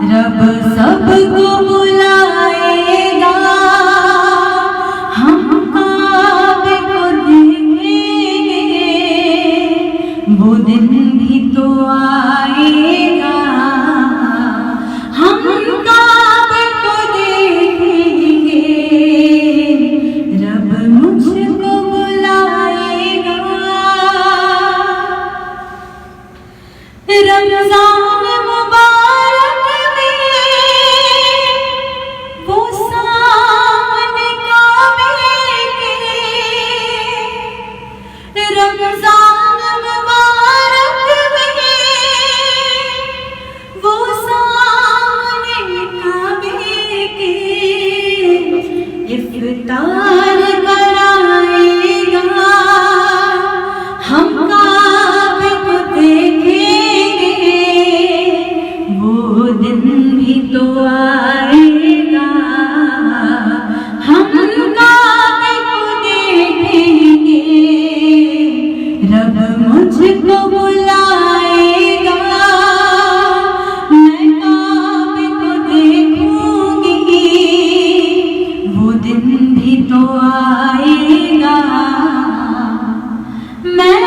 रब सबको बुलाएगा, हम काबे को देखेंगे, वो दिन भी तो आएगा, हम काबे को देखेंगे, रब मुझको बुलाएगा। रमजान मुबारक में वो सामने काबे के, रमजान मुबारक में वो सामने काबे के, इफ्तार कराएगा, हम काबे को देखेंगे, वो दिन भी तो आएगा, हम काबे को देखेंगे, रब मुझको बुलाएगा, मैं काबे को देखूंगी, वो दिन भी तो आएगा, मैं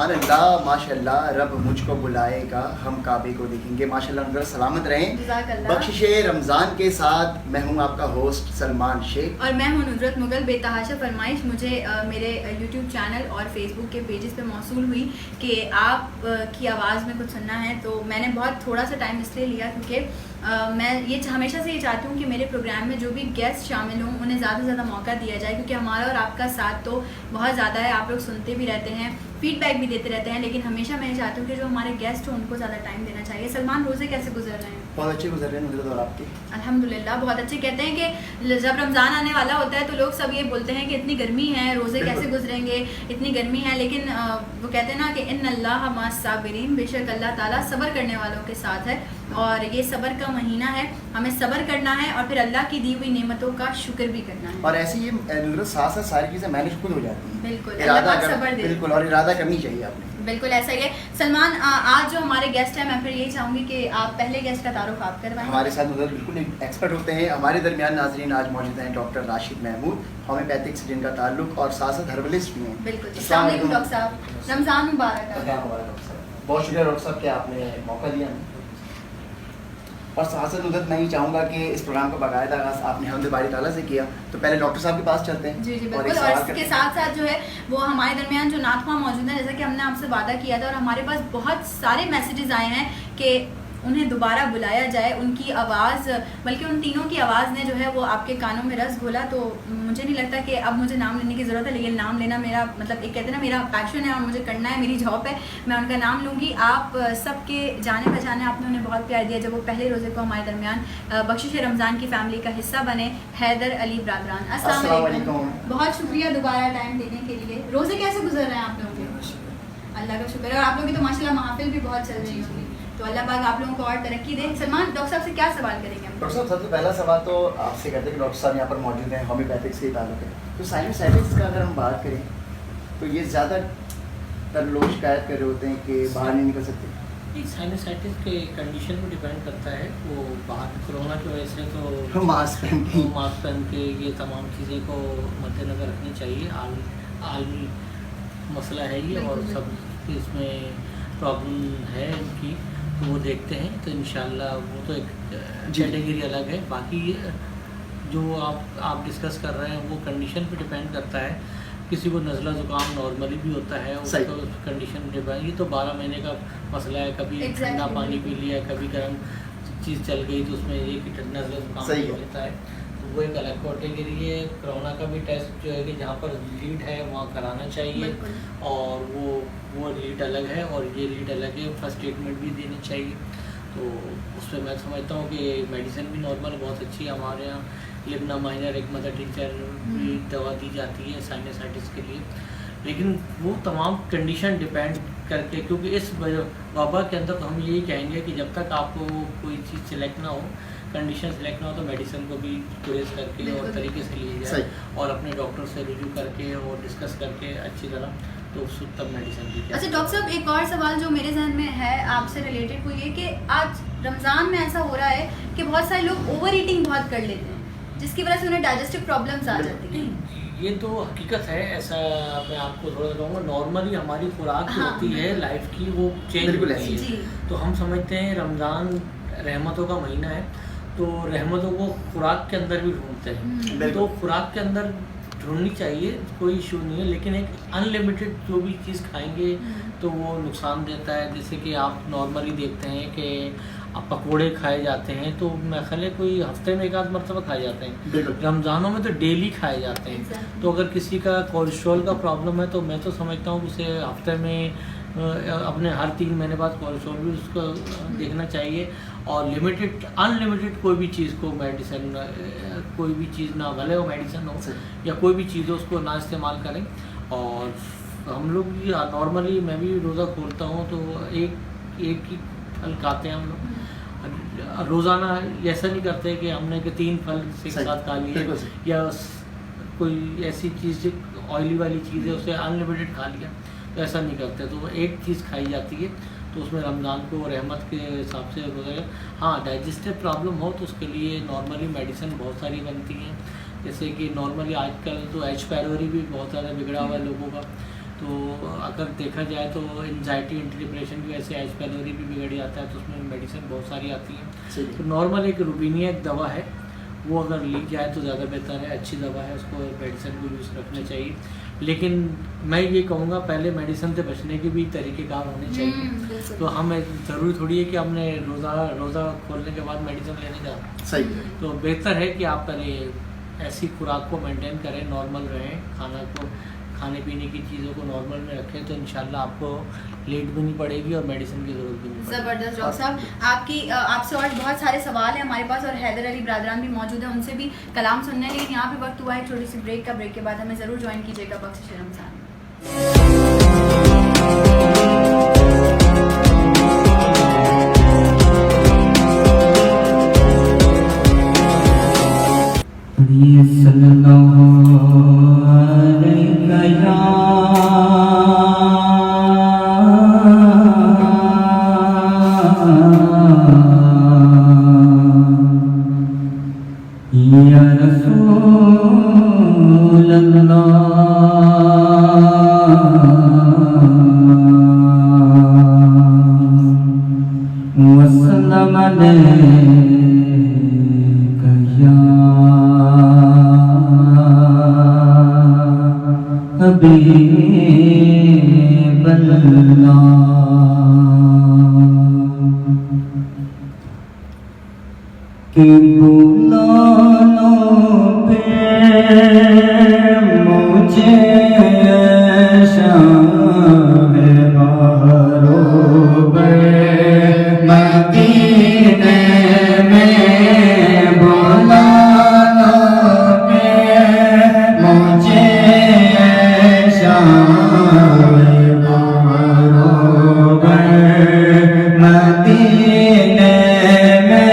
अल्लाह माशाल्लाह, रब मुझको बुलाएगा, हम काबे को देखेंगे। माशाल्लाह अंदर सलामत रहें। बख्शिशे रमज़ान के साथ मैं हूँ आपका होस्ट सलमान शेख और मैं हूँ नुसरत मुगल। बेतहाशा फरमाइश मुझे मेरे यूट्यूब चैनल और फेसबुक के पेजेस पे मौसूल हुई कि आप की आवाज़ में कुछ सुनना है, तो मैंने बहुत थोड़ा सा टाइम इसलिए लिया क्योंकि मैं ये हमेशा से ये चाहती हूँ कि मेरे प्रोग्राम में जो भी गेस्ट शामिल हों उन्हें ज़्यादा से ज़्यादा मौका दिया जाए, क्योंकि हमारा और आपका साथ तो बहुत ज़्यादा है, आप लोग सुनते भी रहते हैं, फीडबैक भी देते रहते हैं, लेकिन हमेशा मैं चाहती हूँ कि जो हमारे गेस्ट हों उनको ज़्यादा टाइम देना चाहिए। सलमान, रोज़े कैसे गुजर रहे हैं? बहुत अच्छे गुजर रहे हैं और आपके? अल्हम्दुलिल्लाह बहुत अच्छे। कहते हैं कि जब रमज़ान आने वाला होता है तो लोग सब ये बोलते हैं कि इतनी गर्मी है, रोज़े कैसे गुजरेंगे, इतनी गर्मी है, लेकिन वो कहते हैं ना कि इन्नल्लाह मअस साबिरीन, बेशक अल्लाह ताला सब्र करने वालों के साथ है, और ये सब्र का महीना है, हमें सब्र करना है और फिर अल्लाह की दी हुई नेमतों का शुक्र भी करना है। और ऐसे ये साथ साथ सारी चीज़ें मैनेज खुद हो जाती हैं। बिल्कुल, इरादा सब्र दे। बिल्कुल, और इरादा करनी चाहिए आपने। बिल्कुल ऐसा ही है। सलमान, आज जो हमारे गेस्ट हैं, मैं फिर यही चाहूँगी कि आप पहले गेस्ट का तारुफ आप करवाएं। हमारे साथ उधर बिल्कुल एक एक्सपर्ट होते हैं हमारे दरमियान। नाजरीन, आज मौजूद हैं डॉक्टर राशिद महमूद, होम्योपैथिक से जिनका ताल्लुक, और साथ साथ हर्बलिस्ट भी हैं। बिल्कुल। अस्सलाम वालेकुम डॉक्टर साहब, रमज़ान मुबारक। बहुत शुक्रिया डॉक्टर साहब कि आपने मौका दिया हमें। और साथ साथ उधर मैं ही चाहूँगा कि इस प्रोग्राम का बाकायदा आगाज़ आपने हमद बारी ताला से किया, तो पहले डॉक्टर साहब के पास चलते हैं। जी जी और बिल्कुल। और इसके साथ साथ जो है वो हमारे दरमियान जो नातखवां मौजूद है, जैसा कि हमने आपसे वादा किया था, और हमारे पास बहुत सारे मैसेजेस आए हैं कि उन्हें दोबारा बुलाया जाए, उनकी आवाज़, बल्कि उन तीनों की आवाज़ ने जो है वो आपके कानों में रस घोला। तो मुझे नहीं लगता कि अब मुझे नाम लेने की ज़रूरत है, लेकिन नाम लेना मेरा मतलब एक कहते हैं ना मेरा पैशन है और मुझे करना है, मेरी जॉब है, मैं उनका नाम लूँगी। आप सबके जाने पहचाने, आपने उन्हें बहुत प्यार दिया जब वो पहले रोज़े को हमारे दरमियान बख्शिश रमज़ान की फैमिली का हिस्सा बने। हैदर अली ब्रादरान, अस्सलाम वालेकुम। बहुत शुक्रिया दोबारा टाइम देने के लिए। रोज़े कैसे गुजर रहे हैं आप लोगों के? अल्लाह का शुक्र है। और आप लोगों की तो माशाल्लाह महफिल भी बहुत चल रही होगी, तो अल्लाह पाक आप लोगों को और तरक्की दे। सलमान, डॉक्टर साहब से क्या सवाल करेंगे हम? डॉक्टर साहब, सबसे पहला सवाल तो आपसे करते हैं कि डॉक्टर साहब यहाँ पर मौजूद हैं, होम्योपैथिक से ताल्लुक है, तो साइनसाइटिस का अगर हम बात करें तो ये ज़्यादातर लोग शिकायत कर रहे होते हैं कि बाहर नहीं निकल सकते। साइनसाइटिस के कंडीशन पर डिपेंड करता है। वो बाहर कोरोना की वजह से तो मास्क पहन के ये तमाम चीज़ें को मद्देनज़र रखनी चाहिए। आलमी मसला है ये, और सब इसमें प्रॉब्लम है इनकी, तो वो देखते हैं, तो इंशाल्लाह वो तो एक कैटेगरी अलग है। बाकी जो आप डिस्कस कर रहे हैं वो कंडीशन पे डिपेंड करता है। किसी को नज़ला ज़ुकाम नॉर्मली भी होता है, उसको कंडीशन डिपेंड, ये तो 12 महीने का मसला है। कभी ठंडा पानी पी लिया, कभी गर्म चीज़ चल गई, तो उसमें एक नज़ला ज़ुकाम होता है, तो वो एक अलग कैटेगरी है। कोरोना का भी टेस्ट जो है कि जहाँ पर लीड है वहाँ कराना चाहिए, और वो लीड अलग है और ये लीड अलग है। फर्स्ट ट्रीटमेंट भी देनी चाहिए, तो उस पर मैं समझता हूँ कि मेडिसिन भी नॉर्मल बहुत अच्छी है हमारे यहाँ। लिब्ना माइनर, एक मदर टीचर भी दवा दी जाती है साइनसाइटिस के लिए, लेकिन वो तमाम कंडीशन डिपेंड करके, क्योंकि इस वबा के अंदर तो हम यही कहेंगे कि जब तक आपको कोई चीज़ सिलेक्ट ना हो, कंडीशन सेलेक्ट ना हो तो मेडिसिन को भी ट्रेस करके और बिल्कुल। तरीके से ली जाए सही। और अपने डॉक्टर से रिव्यू करके और डिस्कस करके अच्छी तरह तो तब मेडिसिन ली जाए। अच्छा डॉक्टर साहब, एक और सवाल जो मेरे जहन में है आपसे रिलेटेड वो ये कि आज रमज़ान में ऐसा हो रहा है कि बहुत सारे लोग ओवर ईटिंग बहुत कर लेते हैं, जिसकी वजह से उन्हें डाइजेस्टिव प्रॉब्लम्स आ जाती हैं। ये तो हकीकत है, ऐसा मैं आपको थोड़ा कहूँगा। नॉर्मली हमारी खुराक जो हाँ, होती है लाइफ की वो चेंज बिल्कुल होती है। जी। तो हम समझते हैं रमज़ान रहमतों का महीना है, तो रहमतों को खुराक के अंदर भी ढूंढते हैं। बिल्कुल। तो खुराक के अंदर ढूंढनी चाहिए, कोई इशू नहीं है, लेकिन एक अनलिमिटेड जो भी चीज़ खाएंगे तो वो नुकसान देता है। जैसे कि आप नॉर्मली देखते हैं कि अब पकोड़े खाए जाते हैं तो मैं ख्याल है कोई हफ्ते में एक आध मरतबा खाए जाते हैं। बिल्कुल। रमज़ानों में तो डेली खाए जाते हैं। Exactly. तो अगर किसी का कोलेस्ट्रॉल का प्रॉब्लम है तो मैं तो समझता हूँ उसे हफ्ते में अपने हर 3 महीने बाद कोलेस्ट्रॉल भी उसको देखना चाहिए। और लिमिटेड अनलिमिटेड कोई भी चीज़ को मेडिसिन कोई भी चीज़ ना, भले वो मेडिसिन हो या कोई भी चीज़ हो, उसको ना इस्तेमाल करें। और हम लोग नॉर्मली मैं भी रोज़ा खोलता हूँ तो एक ही फल खाते हैं हम लोग। रोज़ाना ऐसा नहीं करते कि हमने कि 3 फल एक सही, साथ खा लिए बिल्कुल सही। या कोई ऐसी चीज़ ऑयली वाली चीज़ है उसे अनलिमिटेड खा लिया, तो ऐसा नहीं करते। तो वो एक चीज़ खाई जाती है, तो उसमें रमज़ान को रहमत के हिसाब से रोज़ा। हाँ, डाइजेस्टिव प्रॉब्लम हो तो उसके लिए नॉर्मली मेडिसिन बहुत सारी बनती हैं। जैसे कि नॉर्मली आजकल तो एच पैलोरी भी बहुत ज़्यादा बिगड़ा हुआ है लोगों का। तो अगर देखा जाए तो एंजाइटी डिप्रेशन की वजह से एच पैलोरी भी बिगड़ जाता है, तो उसमें मेडिसिन बहुत सारी आती हैं। सही। तो नॉर्मल एक रूबीनिया एक दवा है, वो अगर ली जाए तो ज़्यादा बेहतर है, अच्छी दवा है, उसको मेडिसिन को यूज़ रखना चाहिए। लेकिन मैं ये कहूँगा पहले मेडिसिन से बचने के भी तरीक़ेकार होने चाहिए। बिल्कुल। तो हम ज़रूरी थोड़ी है कि हमने रोज़ा खोलने के बाद मेडिसिन लेने जाए। सही। तो बेहतर है कि आप पहले ऐसी खुराक को मेंटेन करें, नॉर्मल रहें, खाने पीने की चीज़ों को नॉर्मल में रखें, तो इंशाल्लाह आपको लेट भी नहीं पड़ेगी और मेडिसिन की ज़रूरत भी नहीं पड़ेगी। ज़बरदस्त डॉक्टर साहब, आपसे और बहुत सारे सवाल हैं हमारे पास, और हैदर अली ब्रादरान भी मौजूद हैं, उनसे भी कलाम सुनने हैं। लेकिन यहाँ पे वक्त हुआ है छोटी सी ब्रेक का। ब्रेक के बाद हमें ज़रूर ज्वाइन कीजिएगा बख्शिश रमज़ान। या रसूल अल्लाह वसल्लम अलैका या हबीब अल्लाह। कि बुलानो पे मुझे शामे बरोबर मदीने में बुलानो पे मुझे शामे बरोबर मदीने में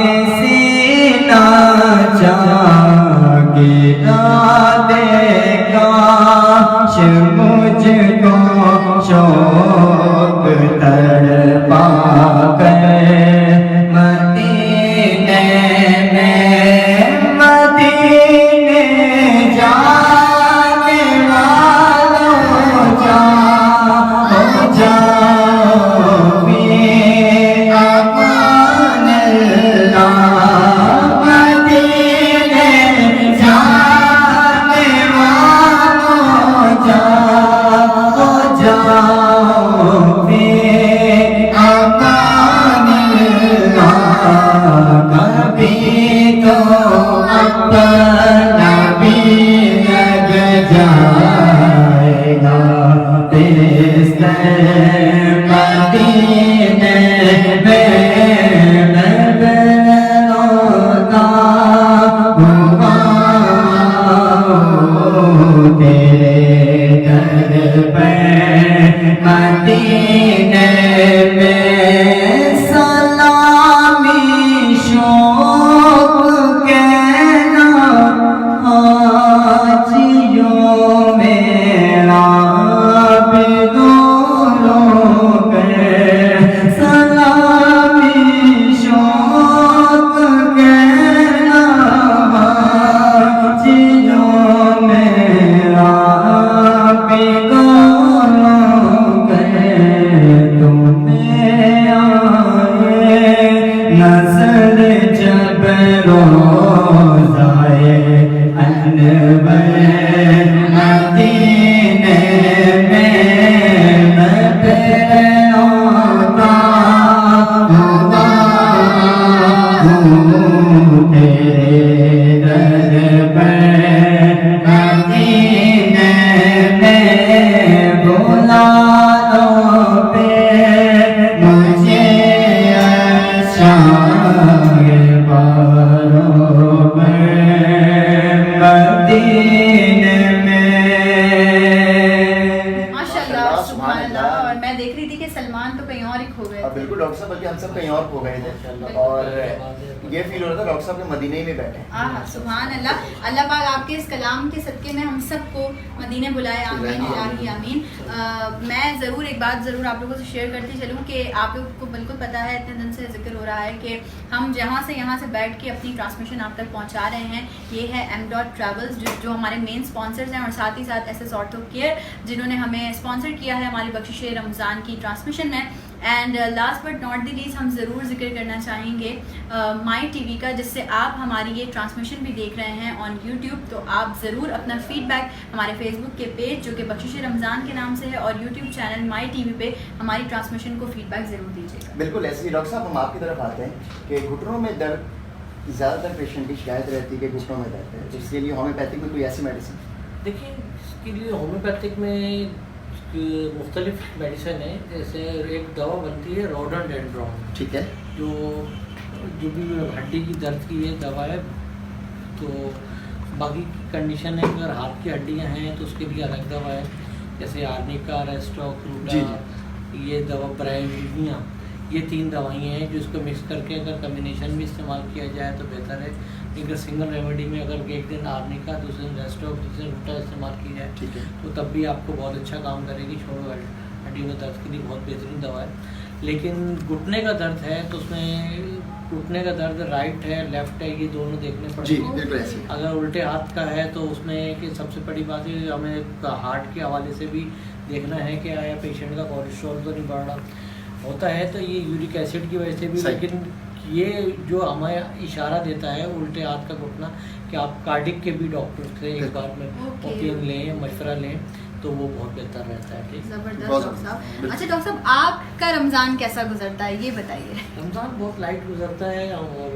के सीना गिरा देगा मुझको शौक तड़पा गए मदीने जाने वालों जाओ भी अमान अल्लाह मदीने जाने वालों जाओ भी अमान अल्लाह कभी तो अपना भी लग जाएगा बिस्तर मदीने में रोता हुआ तेरे दर पे मदीने में सलामी शौक कहना हाजियों मेरा सलामी शौक कहना हाजियों मेरा नजर जब रोज़ाए अनवर मदीने में मैं रोता हुआ तेरे दर पे मदीने में बुला लो पे मुझे मदीने में। माशाल्लाह सुभान अल्लाह। और मैं देख रही थी कि सलमान तो कहीं और ही खो गए थे। बिल्कुल डॉक्टर साहब, बल्कि हम सब कहीं और खो गए थे और ये फील हो रहा था डॉक्टर साहब के मदीने में बैठे। सुभान अल्लाह। अल्लाह पाक आपके इस कलाम के सदके में हम सबको मदीने बुलाए, आमीन इलाही आमीन। मैं ज़रूर एक बात ज़रूर आप लोगों से शेयर करती चलूँ कि आप लोगों को बिल्कुल पता है, इतने दिन से जिक्र हो रहा है कि हम यहाँ से बैठ के अपनी ट्रांसमिशन आप तक पहुँचा रहे हैं। ये है M.Dot ट्रैवल्स जो हमारे मेन स्पॉन्सर्स हैं, और साथ ही साथ SS ऑर्थो केयर जिन्होंने हमें स्पॉन्सर किया है हमारी बख्शिश रमज़ान की ट्रांसमिशन में। And last but not the least हम ज़रूर जिक्र करना चाहेंगे माई टीवी का, जिससे आप हमारी ये ट्रांसमिशन भी देख रहे हैं ऑन यूट्यूब। तो आप ज़रूर अपना फीडबैक हमारे फेसबुक के पेज जो कि बख्शिश रमज़ान के नाम से है और यूट्यूब चैनल माई टीवी पे हमारी ट्रांसमिशन को फीडबैक ज़रूर दीजिएगा। बिल्कुल ऐसे ही डॉक्टर साहब, हम आपकी तरफ आते हैं कि घुटनों में दर्द, ज़्यादातर पेशेंट की शिकायत रहती है कि घुटनों में दर्द है, तो इसके लिए होम्योपैथिक में कोई ऐसी मेडिसिन? देखिए, इसके लिए होम्योपैथिक में मुख्तलिफ मेडिसिन है। जैसे एक दवा बनती है रोडोडेंड्रॉन, ठीक है, जो भी हड्डी की दर्द की ये दवा है। तो बाकी कंडीशन है, अगर हाथ की हड्डियां हैं तो उसके लिए अलग दवा है, जैसे आर्निका, रेस्टोक्लूटा, ये दवा ब्राइविया, ये 3 दवाइयाँ हैं जिसको मिक्स करके अगर कम्बिनेशन भी इस्तेमाल किया जाए तो बेहतर है। अगर सिंगल रेमेडी में अगर एक दिन आर्निका, दूसरे दिन रेस्टोक, दूसरे दिन रूटा इस्तेमाल की जाए, ठीक है, तो तब भी आपको बहुत अच्छा काम करेगी। छोड़ो हड्डी में दर्द के लिए बहुत बेहतरीन दवा है। लेकिन घुटने का दर्द है तो उसमें घुटने का दर्द राइट है लेफ्ट है, ये दोनों देखने पड़ेंगे। अगर उल्टे हाथ का है तो उसमें कि सबसे बड़ी बात है हमें हार्ट के हवाले से भी देखना है कि आया पेशेंट का कोलेस्ट्रॉल तो नहीं बढ़ रहा होता है, तो ये यूरिक एसिड की वजह से भी। लेकिन ये जो हमें इशारा देता है उल्टे हाथ का घुटना कि आप कार्डिक के भी डॉक्टर से एक बार में ओपिनियन लें, मशवरा लें, तो वो बहुत बेहतर रहता है। ठीक, ज़बरदस्त डॉक्टर साहब। अच्छा डॉक्टर साहब, आपका रमज़ान कैसा गुजरता है ये बताइए? रमज़ान बहुत लाइट गुजरता है और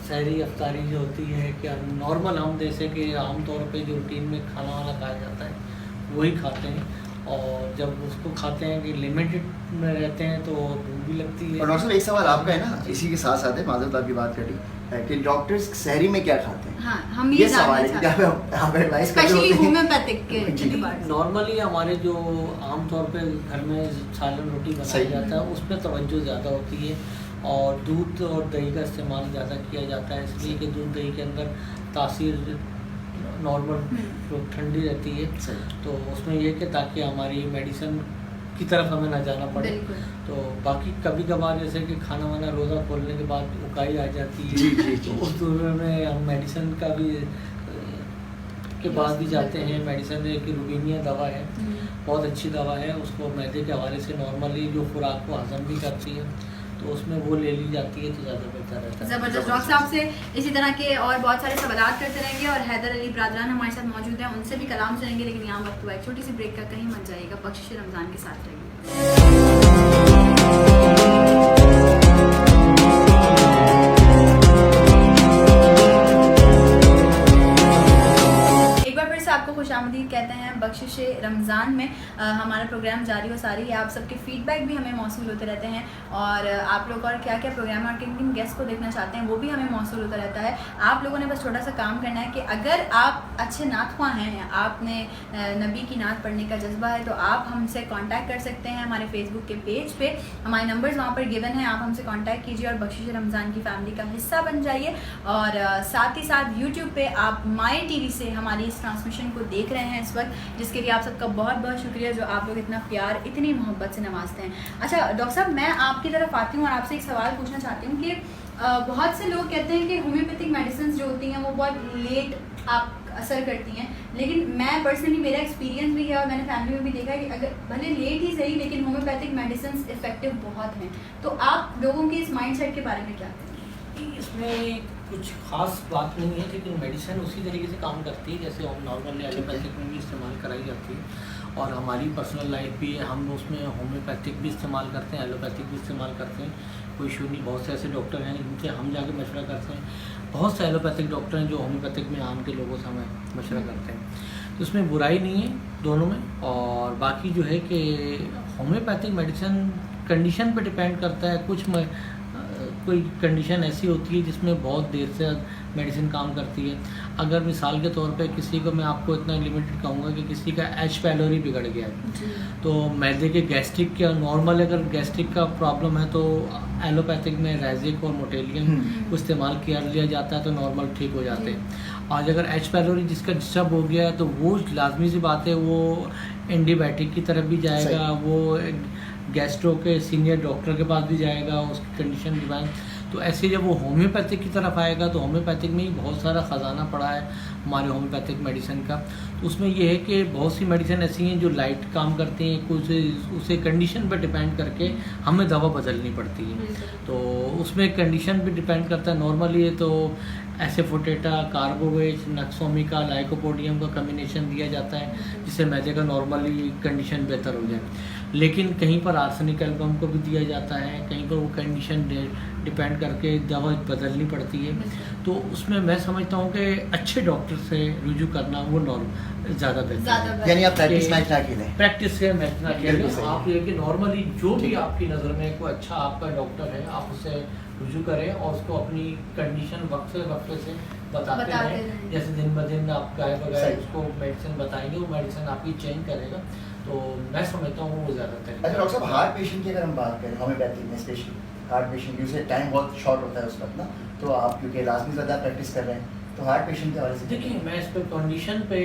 सहरी अफ्तारी जो होती है कि नॉर्मल हम जैसे कि आमतौर पे जो रूटीन में खाना वाना खाया जाता है वही खाते हैं, और जब उसको खाते हैं कि लिमिटेड में रहते हैं तो भूख भी लगती है। और डॉक्टर साहब एक सवाल आपका है ना, इसी के साथ साथ है, माजूद आपकी बात करी कि डॉक्टर्स सहरी में क्या खाते हैं? हाँ, हम ये सवाल है, आप एडवाइस स्पेशली होम्योपैथिक के नॉर्मली हमारे जो आमतौर पे घर में सालन रोटी बनाया जाता है उसमें तवज्जो ज़्यादा होती है, और दूध और दही का इस्तेमाल ज़्यादा किया जाता है, इसलिए कि दूध दही के अंदर तासीर नॉर्मल ठंडी रहती है, तो उसमें ये कि ताकि हमारी मेडिसिन की तरफ हमें ना जाना पड़े। तो बाकी कभी कभार जैसे कि खाना वाना रोज़ा खोलने के बाद उकाई आ जाती है, तो उस दौर में हम मेडिसिन का भी के बाद भी जाते हैं। मेडिसिन एक रुबीनिया दवा है, बहुत अच्छी दवा है, उसको मैदे के हवाले से नॉर्मली जो खुराक को हजम भी करती है, तो उसमें वो ले ली जाती है तो ज़्यादा बेहतर रहता है। ज़बरदस्त। डॉक्टर साहब से इसी तरह के और बहुत सारे सवालात करते रहेंगे और हैदर अली ब्रादरान हमारे साथ मौजूद हैं, उनसे भी कलाम सुनेंगे, लेकिन यहाँ वक्त हुआ एक छोटी सी ब्रेक का, कहीं मत जाइएगा, बख्शिश रमज़ान के साथ रहिए। आपको खुशामदीद कहते हैं बख्शिश रमज़ान में। हमारा प्रोग्राम जारी व सारी है, आप सबके फीडबैक भी हमें मौसूल होते रहते हैं और आप लोग और क्या क्या प्रोग्राम और किन किन गेस्ट को देखना चाहते हैं वो भी हमें मौसूल होता रहता है। आप लोगों ने बस छोटा सा काम करना है कि अगर आप अच्छे नातख्वां हैं, आपने नबी की नात पढ़ने का जज्बा है, तो आप हमसे कांटेक्ट कर सकते हैं हमारे फेसबुक के पेज पे, हमारे नंबर्स वहाँ पर गिवन है, आप हमसे कांटेक्ट कीजिए और बख्शिश रमज़ान की फैमिली का हिस्सा बन जाइए। और साथ ही साथ यूट्यूब पे आप माई टीवी से हमारी इस ट्रांसमिशन को देख रहे हैं इस वक्त, जिसके लिए आप सबका बहुत बहुत शुक्रिया जो आप लोग इतना प्यार इतनी मोहब्बत से नवाजते हैं। अच्छा डॉक्टर साहब, मैं आपकी तरफ आती हूँ और आपसे एक सवाल पूछना चाहती हूँ कि बहुत से लोग कहते हैं कि होम्योपैथिक मेडिसिन जो होती हैं वो बहुत लेट आप असर करती हैं, लेकिन मैं पर्सनली, मेरा एक्सपीरियंस भी है और मैंने फैमिली में भी देखा है कि अगर भले लेट ही सही लेकिन होम्योपैथिक मेडिसिन इफेक्टिव बहुत हैं। तो आप लोगों के इस माइंडसेट के बारे में क्या कहेंगे? इसमें कुछ खास बात नहीं है, लेकिन मेडिसिन उसी तरीके से काम करती है जैसे हम नॉर्मली एलोपैथिक में भी इस्तेमाल कराई जाती है, और हमारी पर्सनल लाइफ भी है, हम उसमें होम्योपैथिक भी इस्तेमाल करते हैं, एलोपैथिक भी इस्तेमाल करते हैं, कोई इशू नहीं। बहुत से ऐसे डॉक्टर हैं जिनसे हम जाके मशवरा करते हैं, बहुत से एलोपैथिक डॉक्टर हैं जो होम्योपैथिक में आम के लोगों से हमें मशवरा करते हैं, तो उसमें बुराई नहीं है दोनों में। और बाकी जो है कि होम्योपैथिक मेडिसिन कंडीशन पर डिपेंड करता है, कोई कंडीशन ऐसी होती है जिसमें बहुत देर से मेडिसिन काम करती है। अगर मिसाल के तौर पे किसी को, मैं आपको इतना लिमिटेड कहूँगा कि किसी का एच पैलोरी बिगड़ गया है, तो मैदे के गैस्ट्रिक का नॉर्मल, अगर गैस्ट्रिक का प्रॉब्लम है तो एलोपैथिक में रेजिक और मोटेलियन को इस्तेमाल किया लिया जाता है तो नॉर्मल ठीक हो जाते हैं। और अगर एच पैलोरी जिसका डिस्टर्ब हो गया है तो वो लाजमी सी बात है, वो एंटीबायोटिक की तरफ भी जाएगा, वो गैस्ट्रो के सीनियर डॉक्टर के पास भी जाएगा, उसकी कंडीशन डिवाइन। तो ऐसे जब वो होम्योपैथिक की तरफ आएगा तो होम्योपैथिक में ही बहुत सारा ख़जाना पड़ा है हमारे होम्योपैथिक मेडिसिन का। तो उसमें ये है कि बहुत सी मेडिसिन ऐसी हैं जो लाइट काम करती हैं, कुछ उसे कंडीशन पर डिपेंड करके हमें दवा बदलनी पड़ती है, तो उसमें कंडीशन भी डिपेंड करता है। नॉर्मली तो एसेफोटेटा, कार्बोवेट, नक्सोमिका, लाइकोपोडियम का कम्बिनेशन दिया जाता है जिससे मैदे का नॉर्मली कंडीशन बेहतर हो जाए, लेकिन कहीं पर आर्सेनिक एल्बम को भी दिया जाता है, कहीं पर वो कंडीशन डिपेंड करके दवा बदलनी पड़ती है। तो उसमें मैं समझता हूँ कि अच्छे डॉक्टर से रुजू करना वो ज़्यादा बेहतर है। यानी आप प्रैक्टिस मैच ना खेलें, प्रैक्टिस से मैच ना खेलें, आप ये कि नॉर्मली जो भी ठीक है। आपकी नज़र में कोई अच्छा आपका डॉक्टर है आप उससे रुजू करें और उसको अपनी कंडीशन वक्त से बताते रहें। जैसे दिन ब दिन आप गाय बगैर उसको मेडिसिन बताएंगे, वो मेडिसिन आपकी चेंज करेगा, तो मैं समझता हूँ वो ज़्यादातर। अच्छा डॉक्टर साहब, हार्ट पेशेंट की अगर हम बात करें होम्योपैथिक में, स्पेशली हार्ट पेशेंट की, उसे टाइम बहुत शॉर्ट होता है उस वक्त ना, तो आप क्योंकि लाजमी ज़्यादा प्रैक्टिस कर रहे हैं, तो हार्ट पेशेंट के हवाले से देखिए, मैं इस पर कंडीशन पे,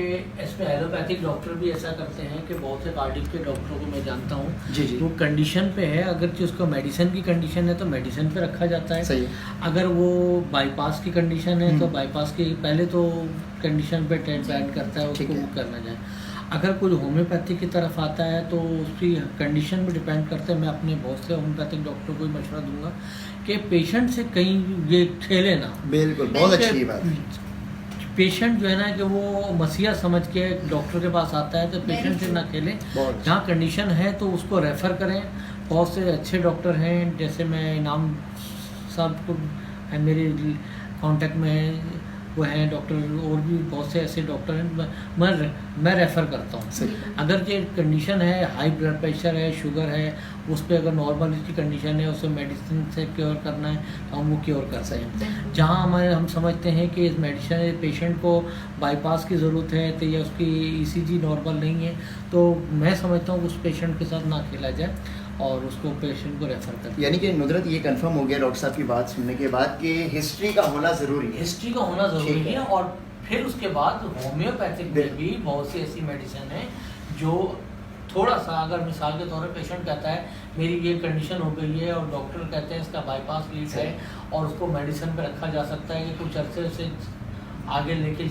इसमें एलोपैथिक डॉक्टर भी ऐसा करते हैं कि बहुत से कार्डिक के डॉक्टरों को मैं जानता हूँ, जी वो कंडीशन पे है, अगर कि उसको मेडिसिन की कंडीशन है तो मेडिसिन पे रखा जाता है। सही है। अगर वो बाईपास की कंडीशन है तो बाईपास की पहले तो कंडीशन पे डिपेंड करता है उसको करना जाए। अगर कोई होम्योपैथी की तरफ आता है तो उसकी कंडीशन पे डिपेंड करता है। मैं अपने बहुत से होम्योपैथिक डॉक्टर को मशवरा दूंगा कि पेशेंट से कहीं ये खेले ना। बिल्कुल, बहुत अच्छी बात। पेशेंट जो है ना कि वो मसीहा समझ के डॉक्टर के पास आता है तो पेशेंट से ना खेलें, जहाँ कंडीशन है तो उसको रेफ़र करें। बहुत से अच्छे डॉक्टर हैं, जैसे मैं इनाम साहब को है मेरे कांटेक्ट में है, वो हैं डॉक्टर, और भी बहुत से ऐसे डॉक्टर हैं, मैं रेफ़र करता हूँ। अगर ये कंडीशन है, हाई ब्लड प्रेशर है, शुगर है, उस पर अगर नॉर्मल की कंडीशन है, उसे मेडिसिन से क्योर करना है तो हम वो क्योर कर सकते हैं। जहाँ हम समझते हैं कि इस मेडिसिन पेशेंट को बाईपास की ज़रूरत है तो या उसकी ECG नॉर्मल नहीं है, तो मैं समझता हूँ उस पेशेंट के साथ ना खेला जाए और उसको पेशेंट को रेफर कर। यानी कि नुदरत ये कंफर्म हो गया डॉक्टर साहब की बात सुनने के बाद कि हिस्ट्री का होना ज़रूरी है। हिस्ट्री का होना ज़रूरी ठीक है। है। और फिर उसके बाद होम्योपैथिक में भी बहुत सी ऐसी मेडिसिन है जो थोड़ा सा, अगर मिसाल के तौर पर पेशेंट कहता है मेरी ये कंडीशन हो गई है और डॉक्टर कहते हैं इसका बाईपास लीड है और उसको मेडिसिन पे रखा जा सकता है कि कुछ अरसे से आगे लेके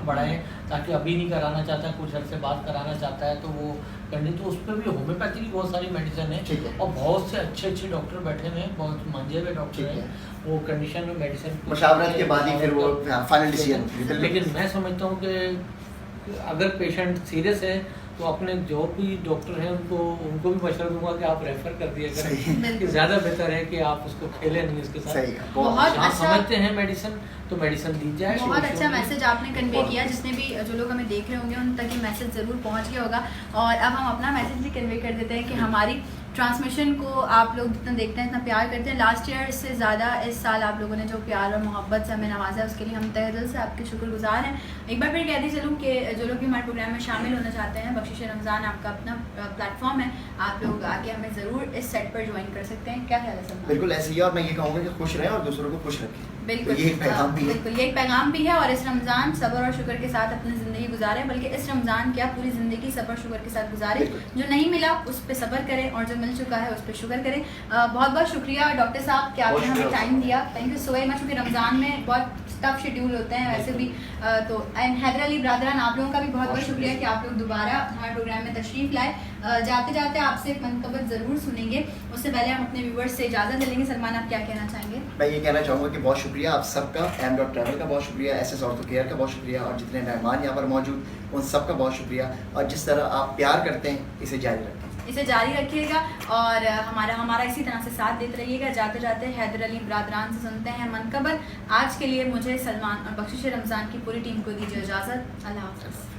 बढ़ाएं, ताकि अभी नहीं कराना चाहता है, कुछ अरसे बाद कराना चाहता है, तो वो करनी, तो उस पर भी होम्योपैथी की बहुत सारी मेडिसिन है और बहुत से अच्छे अच्छे डॉक्टर बैठे हुए हैं, बहुत मंजे हुए डॉक्टर हैं, वो कंडीशन में मेडिसिन मशावरत के बाद ही फिर वो फाइनल डिसीजन। लेकिन मैं समझता हूँ कि अगर पेशेंट सीरियस है तो अपने जो भी डॉक्टर हैं उनको भी मशवरा दूंगा कि आप रेफर कर दिया करें, कि ज़्यादा बेहतर है कि आप उसको खेलें नहीं उसके साथ। बहुत अच्छा समझते हैं मेडिसिन तो मेडिसिन दी जाए। बहुत अच्छा मैसेज आपने कन्वे किया, जिसने भी जो लोग हमें देख रहे होंगे उन तक ये मैसेज ज़रूर पहुंच गया होगा। और अब हम अपना मैसेज भी कन्वे कर देते हैं कि हमारी ट्रांसमिशन को आप लोग जितना देखते हैं, इतना प्यार करते हैं। लास्ट ईयर से ज़्यादा इस साल आप लोगों ने जो प्यार और मोहब्बत से हमें नवाजा है, उसके लिए हम तहे दिल से आपके शुक्रगुजार हैं। एक बार फिर कहती चलूँ कि जो लोग भी हमारे प्रोग्राम में शामिल होना चाहते हैं, बख्शिश रमज़ान आपका अपना प्लेटफॉर्म है, आप लोग आके हमें ज़रूर इस सेट पर ज्वाइन कर सकते हैं। क्या ख्याल है सर? बिल्कुल ऐसे ही, और मैं ये कहूँगा कि खुश रहें और दूसरों को खुश रखें। बिल्कुल, ये पैगाम भी है। बिल्कुल ये एक पैगाम भी है। और इस रमज़ान सब्र और शुक्र के साथ अपनी ज़िंदगी गुजारें, बल्कि इस रमज़ान क्या पूरी ज़िंदगी सब्र शुक्र के साथ गुजारें। जो नहीं मिला उस पर सब्र करें और जो मिल चुका है उस पर शुक्र करें। बहुत बहुत शुक्रिया डॉक्टर साहब कि आपने हमें टाइम दिया। Thank you so much. क्योंकि रमज़ान में बहुत टफ शेड्यूल होते हैं वैसे भी, तो एंड हैदर अली ब्रादरान आप लोगों का भी बहुत बहुत शुक्रिया कि आप लोग दोबारा हमारे प्रोग्राम में तशरीफ़ लाए। जाते जाते आपसे एक मनकबत ज़रूर सुनेंगे, उससे पहले हम अपने व्यूवर्स से इजाज़त लेंगे। सलमान, आप क्या कहना चाहेंगे? मैं ये कहना चाहूँगा कि बहुत शुक्रिया आप सबका, एम ट्रैवल का बहुत शुक्रिया, SS ऑर्थो केयर का बहुत शुक्रिया, और जितने मेहमान यहाँ पर मौजूद उन सब का बहुत शुक्रिया। और जिस तरह आप प्यार करते हैं इसे जारी रखें, इसे जारी रखिएगा और हमारा इसी तरह से साथ देते रहिएगा। जाते जाते हैदर अली ब्रादरान से सुनते हैं मनकबत। आज के लिए मुझे, सलमान और बख्शिश रमज़ान की पूरी टीम को दीजिए इजाज़त। अल्लाह हाफ़िज़।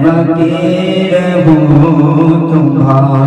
फकीर हूँ सुभान